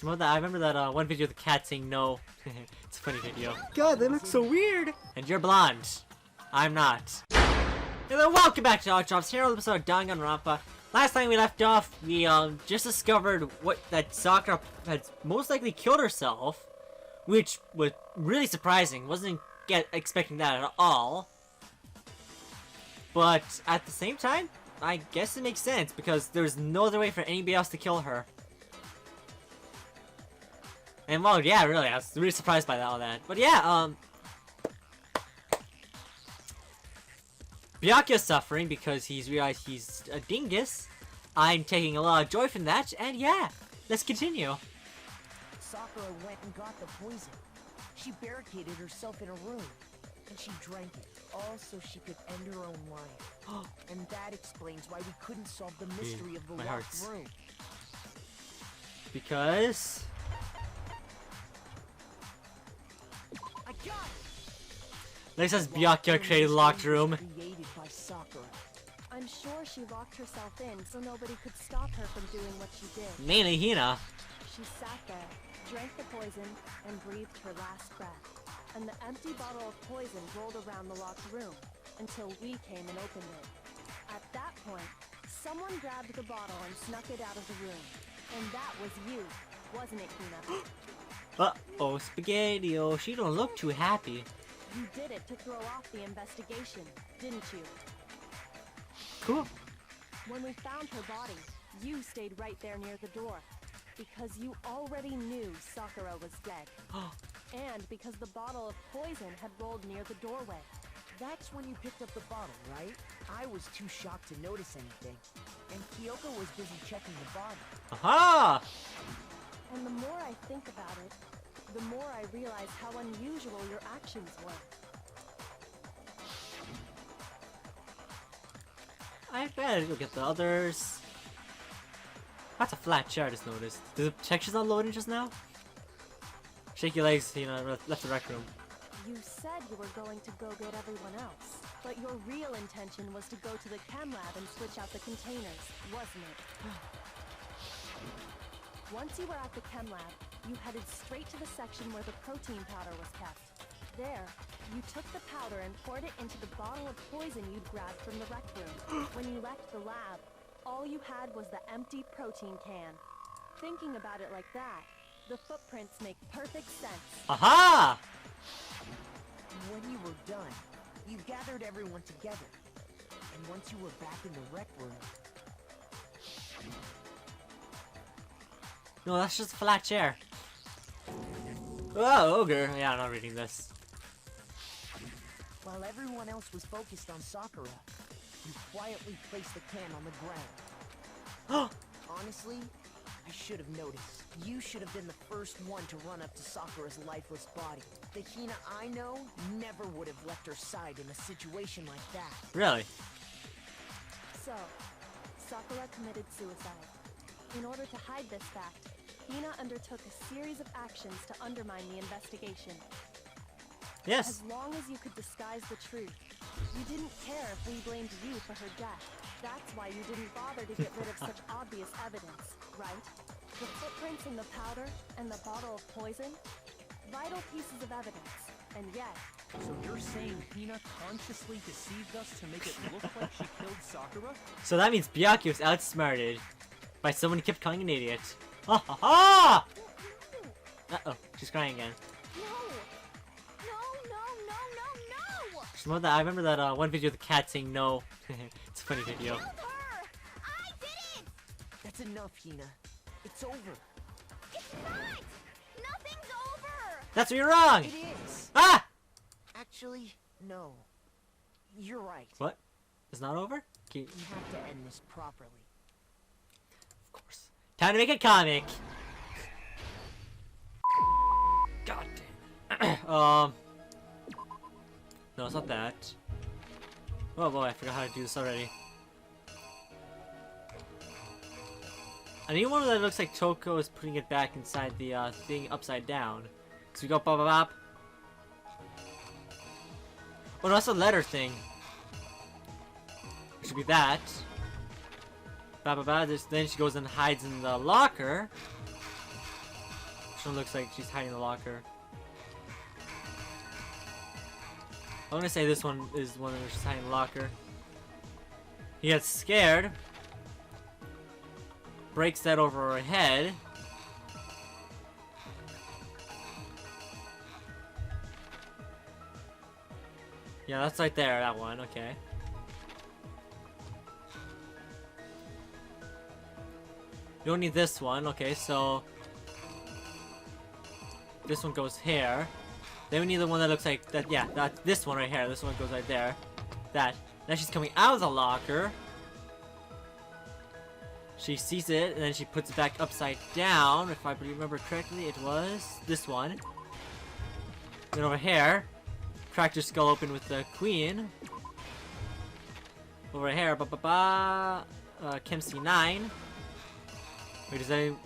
I remember that one video of the cat saying no. It's a funny video. God, they look so weird. And you're blonde. I'm not. And then welcome back to Drops here on the episode of Danganronpa. Last time we left off, we just discovered that Sakura had most likely killed herself, which was really surprising. Wasn't expecting that at all. But at the same time, I guess it makes sense because there's no other way for anybody else to kill her. And well, yeah, really, I was really surprised by all that. But yeah, Byakuya's suffering because he's realized he's a dingus. I'm taking a lot of joy from that, and yeah, let's continue. Sakura went and got the poison. She barricaded herself in a room, and she drank it, all so she could end her own life. And that explains why we couldn't solve the mystery of the locked room. Because... I got it! This says Byakuya created a locked room. Created by Sakura. I'm sure she locked herself in so nobody could stop her from doing what she did. Mainly Hina. She sat there, drank the poison, and breathed her last breath. And the empty bottle of poison rolled around the locked room until we came and opened it. At that point, someone grabbed the bottle and snuck it out of the room. And that was you, wasn't it, Hina? Uh-oh, Spaghetti-O, she don't look too happy. You did it to throw off the investigation, didn't you? Cool. When we found her body, you stayed right there near the door. Because you already knew Sakura was dead. And because the bottle of poison had rolled near the doorway. That's when you picked up the bottle, right? I was too shocked to notice anything. And Kyoko was busy checking the body. Aha! And the more I think about it, the more I realize how unusual your actions were. I better go get the others. That's a flat chair, I just noticed. Did the texture's not loading just now? Shake your legs, you know, left the rec room. You said you were going to go get everyone else, but your real intention was to go to the chem lab and switch out the containers, wasn't it? Once you were at the chem lab, you headed straight to the section where the protein powder was kept. There, you took the powder and poured it into the bottle of poison you'd grabbed from the rec room. When you left the lab, all you had was the empty protein can. Thinking about it like that, the footprints make perfect sense. Aha! When you were done, you gathered everyone together. And once you were back in the rec room... No, that's just a flat chair. Oh, ogre. Yeah, I'm not reading this. While everyone else was focused on Sakura, you quietly placed the can on the ground. Honestly, I should have noticed. You should have been the first one to run up to Sakura's lifeless body. The Hina I know never would have left her side in a situation like that. Really? So, Sakura committed suicide. In order to hide this fact, Hina undertook a series of actions to undermine the investigation. Yes. As long as you could disguise the truth, you didn't care if we blamed you for her death. That's why you didn't bother to get rid of such obvious evidence, right? The footprints in the powder and the bottle of poison? Vital pieces of evidence, and yet... So you're saying Hina consciously deceived us to make it look like she killed Sakura? So that means Byakuya was outsmarted by someone who kept calling an idiot. Ha ha ha! Uh-oh, she's crying again. I remember that one video of the cat saying no. It's a funny video. I did it! That's enough, Hina. It's over. It's not! Nothing's over! That's where you're wrong! It is! Ah! Actually, no. You're right. What? It's not over? We have to end this properly. Of course. Time to make a comic! God damn. No, it's not that. Oh boy, I forgot how to do this already. I need one that looks like Toko is putting it back inside the thing upside down. So we go bop bop bop. Oh no, that's a letter thing. It should be that. Bop bop bop. Then she goes and hides in the locker. one looks like she's hiding in the locker. I'm gonna say this one is the one that she's hiding in the locker. He gets scared. Breaks that over her head. Yeah, that's right there, that one, okay. You don't need this one, okay, so... This one goes here. Then we need the one that looks like that, yeah, this one right here. This one goes right there. That. Now she's coming out of the locker. She sees it, and then she puts it back upside down. If I remember correctly, it was this one. Then over here, cracked her skull open with the queen. Over here, Chem C9. Wait, is that...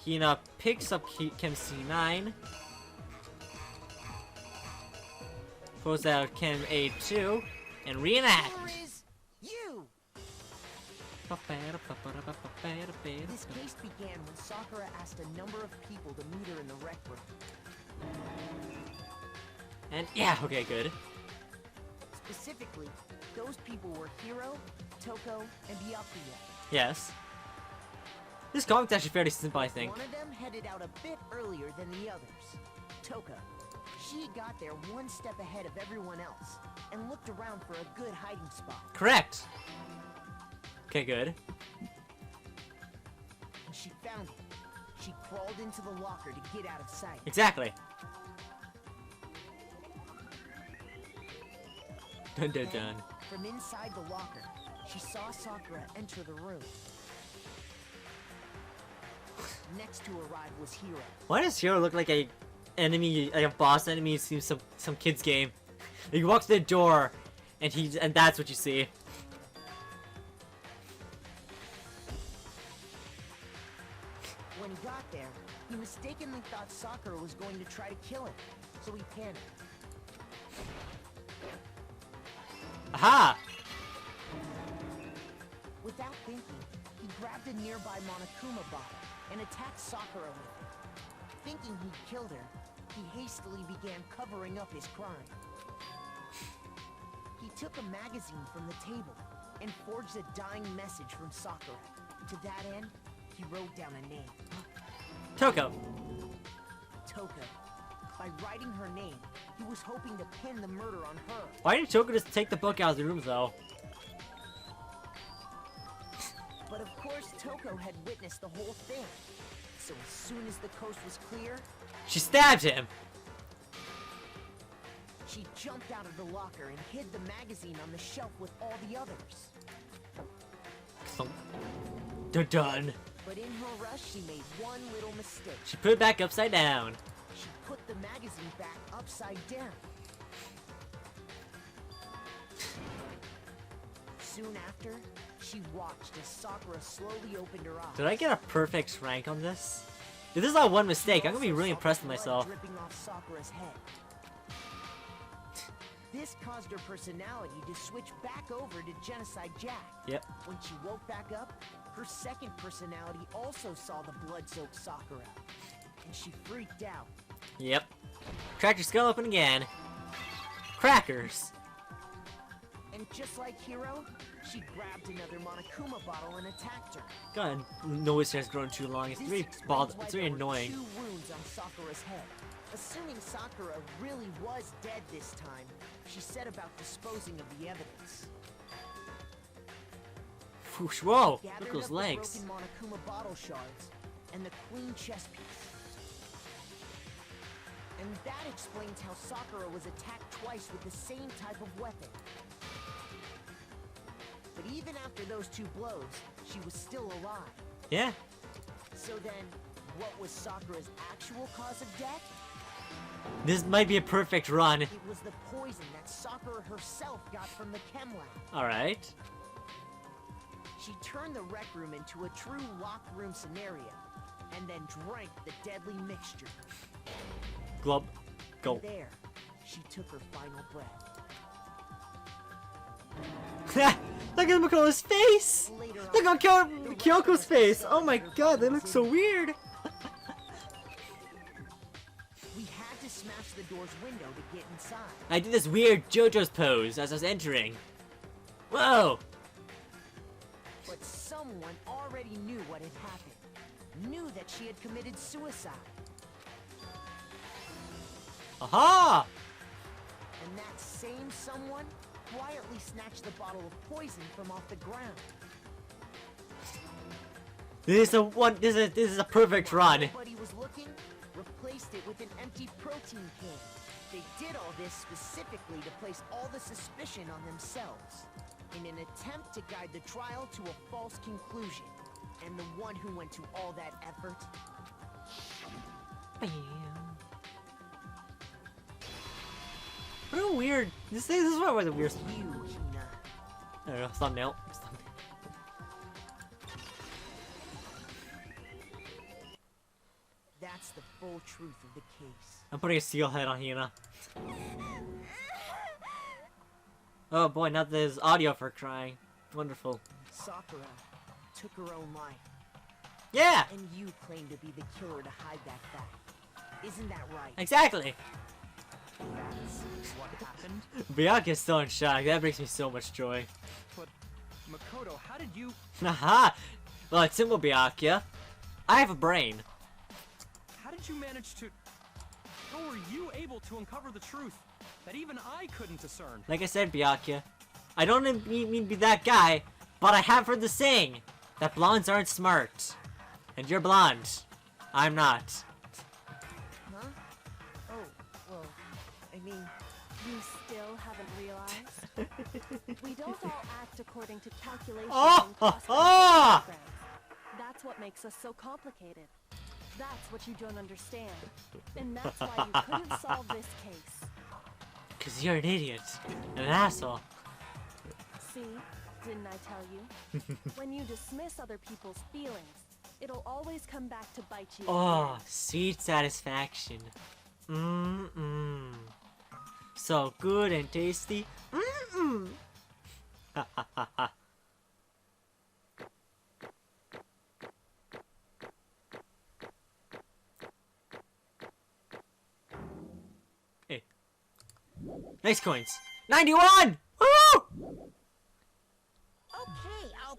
Hina picks up Chem C9. Throws out Chem A2. And reenact! Where is you? This case began when Sakura asked a number of people to meet her in the rec room. And yeah, okay, good. Specifically, those people were Hiro, Toko, and Byakuya. Yes. This comic's actually fairly simple, I think. One of them headed out a bit earlier than the others. Toko. She got there one step ahead of everyone else, and looked around for a good hiding spot. Correct! Okay, good. And she found it. She crawled into the locker to get out of sight. Exactly. Dun dun dun. From inside the locker, she saw Sakura enter the room. Next to arrive was Hiro. Why does Hiro look like a enemy, like a boss enemy in some kid's game? He walks to the door, and that's what you see. When he got there, he mistakenly thought Sakura was going to try to kill him, so he panicked. Aha! Without thinking, he grabbed a nearby Monokuma bottle and attacked Sakura with it. Thinking he'd killed her, he hastily began covering up his crime. He took a magazine from the table and forged a dying message from Sakura. To that end, he wrote down a name. Toko. Toko. By writing her name, he was hoping to pin the murder on her. Why didn't Toko just take the book out of the room, though? But of course, Toko had witnessed the whole thing. So as soon as the coast was clear, She stabbed him! she jumped out of the locker and hid the magazine on the shelf with all the others. They're done. But in her rush, she made one little mistake. She put it back upside down. She put the magazine back upside down. Soon after, she watched as Sakura slowly opened her eyes. Did I get a perfect rank on this? If this is not one mistake, I'm gonna be really impressed with myself. Dripping off Sakura's head. This caused her personality to switch back over to Genocide Jack. Yep. When she woke back up, her second personality also saw the blood-soaked Sakura. And she freaked out. Yep. Cracked your skull open again. Crackers. And just like Hiro, she grabbed another Monokuma bottle and attacked her. God, nose hair's grown too long. It's This really explains why it's really there were annoying. 2 wounds on Sakura's head. Assuming Sakura really was dead this time, she set about disposing of the evidence. Whoosh, whoa! Gathered Look at up those the legs. broken Monokuma bottle shards and the queen chess piece. And that explains how Sakura was attacked twice with the same type of weapon. But even after those 2 blows, she was still alive. Yeah. So then, what was Sakura's actual cause of death? This might be a perfect run. It was the poison that Sakura herself got from the chem lab. Alright. She turned the rec room into a true locked room scenario, and then drank the deadly mixture. Glub. Go. And there, she took her final breath. Look at Makoto's face! Later Look at Kyoko's face! Oh my god, they look so weird! We had to smash the door's window to get inside. I did this weird JoJo's pose as I was entering. Whoa! But someone already knew what had happened. Knew that she had committed suicide. Aha! And that same someone quietly snatched the bottle of poison from off the ground. This is a perfect run. Nobody was looking, replaced it with an empty protein can. They did all this specifically to place all the suspicion on themselves, in an attempt to guide the trial to a false conclusion. And the one who went to all that effort. Bam. What a weird. This is what was a weird. You, Hina. I don't know. Thumbnail. That's the full truth of the case. I'm putting a seal head on Hina. Oh boy, now there's audio for crying. Wonderful. Sakura took her own life. Yeah! And you claim to be the killer to hide that fact. Isn't that right? Exactly! That's what happened? Byakuya's still in shock. That brings me so much joy. But, Makoto, how did you... Haha! Well, it's simple, Byakuya. I have a brain. How did you manage to... How were you able to uncover the truth that even I couldn't discern? Like I said, Byakuya, I don't mean to be that guy, but I have heard the saying that blondes aren't smart. And you're blonde. I'm not. Huh? Oh, well, I mean... You still haven't realized? We don't all act according to calculations Oh, and cost oh. programs. That's what makes us so complicated. That's what you don't understand. And that's why you couldn't solve this case. Cause you're an idiot. And an asshole. See? Didn't I tell you? When you dismiss other people's feelings, it'll always come back to bite you. Oh, sweet satisfaction. Mmm. So good and tasty. Mmm. Ha ha ha ha. Hey. Nice coins. 91! Woo!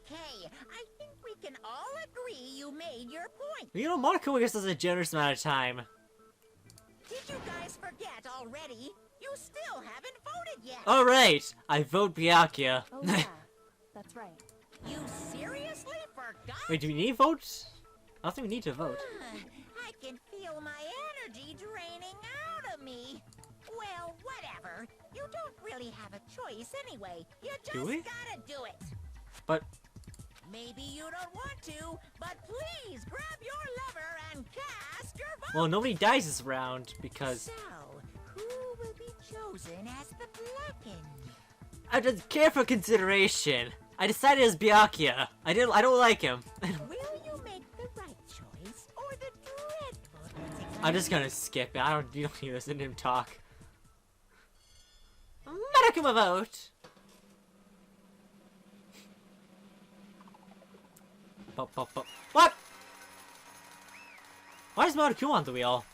Okay. I think we can all agree you made your point. You know, Monaco gets us a generous amount of time. Did you guys forget already? You still haven't voted yet. Alright, I vote Byakuya. Oh yeah, that's right. You seriously forgot? Wait, do we need votes? I don't think we need to vote. I can feel my energy draining out of me. Well, whatever. You don't really have a choice anyway. You just Do we? gotta do it. But Maybe you don't want to, but please grab your lever and cast your vote. well, nobody dies this round because So, who will be chosen as the Blackened? after careful consideration, I decided as Byakuya. I don't like him. Will you make the right choice or the dreadful consequence? I'm just gonna skip it. You don't need to listen to him talk. Monokuma vote. What? Why is Monokuma on the wheel?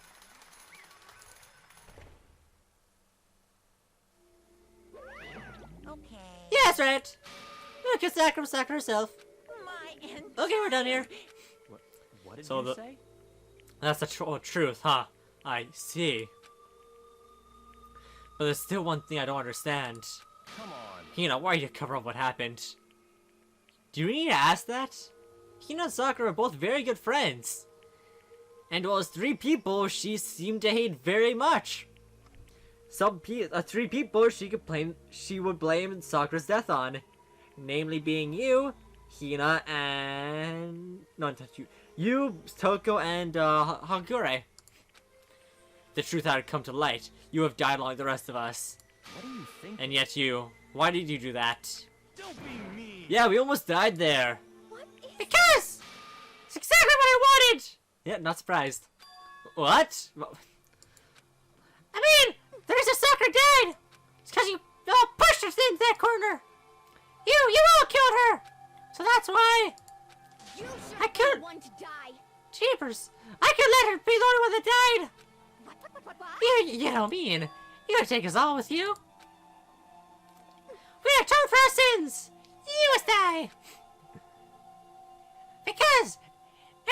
Okay. Yeah, that's right. Look at Sakura herself. My Okay, we're done here. What did So you the- say? That's the truth, huh? I see. But there's still one thing I don't understand. Come on. Hina, why did you cover up what happened? Do you need to ask that? Hina and Sakura are both very good friends. And while as three people she seemed to hate very much. Three people she would blame Sakura's death on. Namely being you, Hina, and... No, not you. You, Toko, and Hagure. The truth had come to light. You have died like the rest of us. What do you think? And yet you... Why did you do that? Don't be mean. Yeah, we almost died there. What is... Because! It's exactly what I wanted! Yeah, not surprised. What? I mean, the reason Sakura died! It's because you pushed her into that corner! You all killed her! So that's why. You should I killed- be one to die. Jeepers. I could let her be the only one that died. What? You don't mean. You gotta take us all with you. We atone for our sins. You must die. Because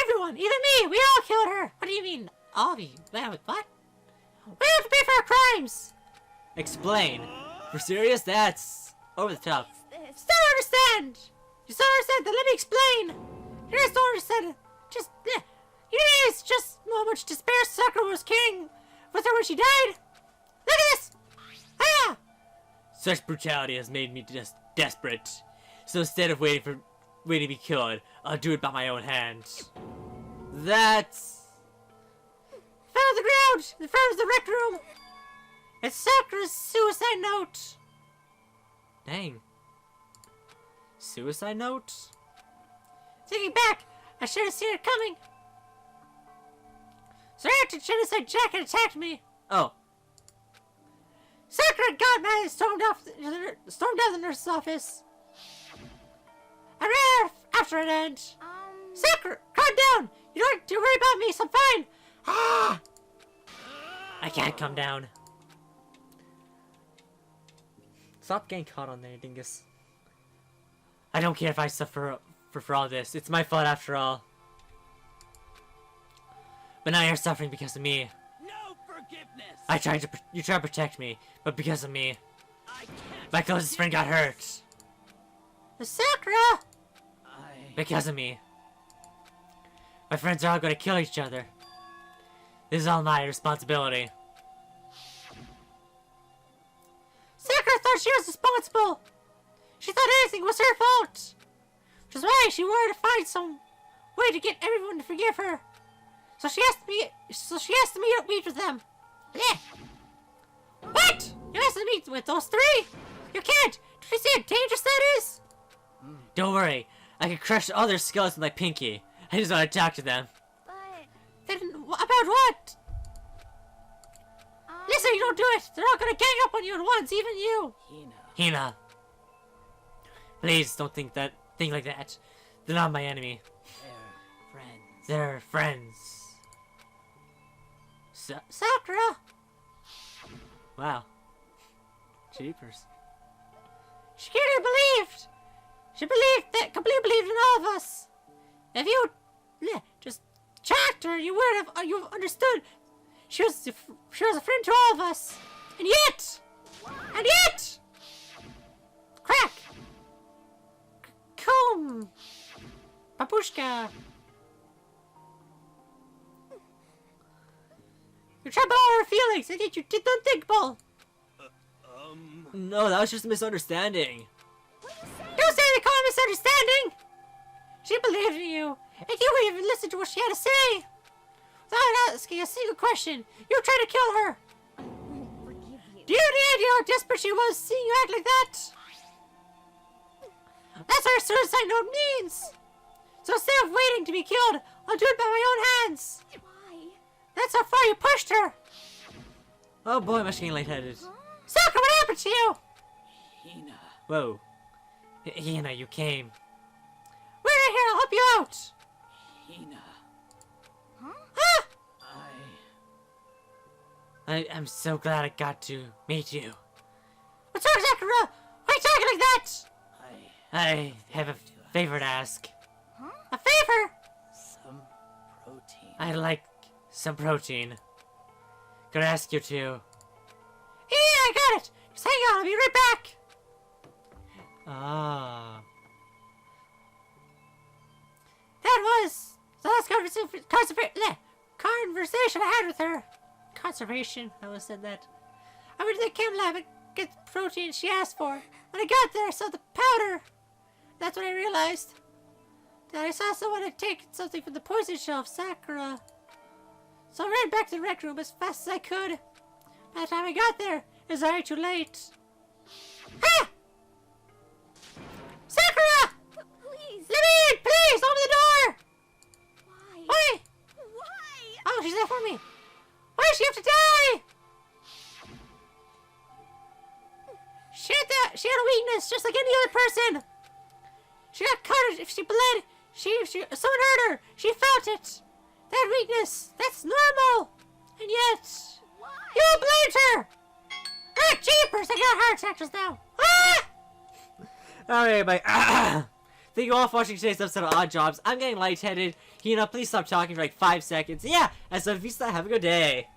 everyone, even me, we all killed her. What do you mean, all of you? What? We have to pay for our crimes. Explain. For serious? That's over the top. Still don't understand. You still don't understand? Then let me explain. You guys don't understand. Just, you guys just know how much despair Sakura was carrying with her when she died. Look at this. Ah! Such brutality has made me just desperate. So instead of waiting to be killed, I'll do it by my own hands. That's... Fell on the ground in front of the rec room. It's Sakura's suicide note. Dang. Suicide note? Thinking back, I should have seen it coming. So after Genocide Jack had attacked me. Oh. Sakura got mad and stormed out of the nurse's office. I ran after it and... Sakura, calm down! You don't have to worry about me, so I'm fine! Ah! I can't calm down. Stop getting caught on there, dingus. I don't care if I suffer for all this. It's my fault after all. But now you're suffering because of me. No forgiveness. You tried to protect me, but because of me, I can't. my closest friend got hurt. Sakura! Because of me. My friends are all gonna kill each other. This is all my responsibility. Sakura thought she was responsible. She thought anything was her fault. Which is why she wanted to find some way to get everyone to forgive her. So she has to meet with them. Yeah. What? You have to meet with those three? You can't. Did you see how dangerous that is? Don't worry. I can crush all their skulls with my pinky. I just want to talk to them. But... Then, about what? Listen, you don't do it. They're all gonna gang up on you at once, even you. Hina. Please don't think like that. They're not my enemy. They're friends. Sakura. Wow. Jeepers. She really believed. She completely believed in all of us. If you just tracked her, you would have understood. She was a friend to all of us. And yet, crack, comb, babushka. You trampled all her feelings, and yet you did the unthinkable. No, that was just a misunderstanding. Don't say they call it misunderstanding! She believed in you, and you wouldn't even listen to what she had to say. Without asking a single question, you tried to kill her. I won't forgive you. Do you have any idea how desperate she was seeing you act like that? That's what her suicide note means. So instead of waiting to be killed, I'll do it by my own hands. Why? That's how far you pushed her. Oh boy, am I getting lightheaded. Sakura, what happened to you? Hina. Whoa. Hina, you came. We're right here, I'll help you out. Hina. Huh? I'm so glad I got to meet you. What's wrong, Sakura? Why are you talking like that? I have a favor to ask. Huh? A favor? some protein. I'd like some protein. Could I ask you to? Yeah, I got it. Just hang on, I'll be right back. Ah. That was the last conversation I had with her. Conservation, I almost said that. I went to the chem lab and get the protein she asked for. When I got there, I saw the powder. That's when I realized that I saw someone had taken something from the poison shelf, Sakura. So I ran back to the rec room as fast as I could. By the time I got there, it was already too late. Ah! Sakura! Please. Let me in, please! Open the door! Why? Why? Why? Oh, she's there for me. Why does she have to die? She had a weakness, just like any other person. She got caught if she bled, someone hurt her. She felt it. That weakness, that's normal. And yet, you blamed her. Ah, jeepers, I got a heart attack just now. Ah! Alright, bye. Thank you all for watching today's episode of Odd Jobs. I'm getting lightheaded. Hina, please stop talking for like 5 seconds. Yeah, as a vista, have a good day.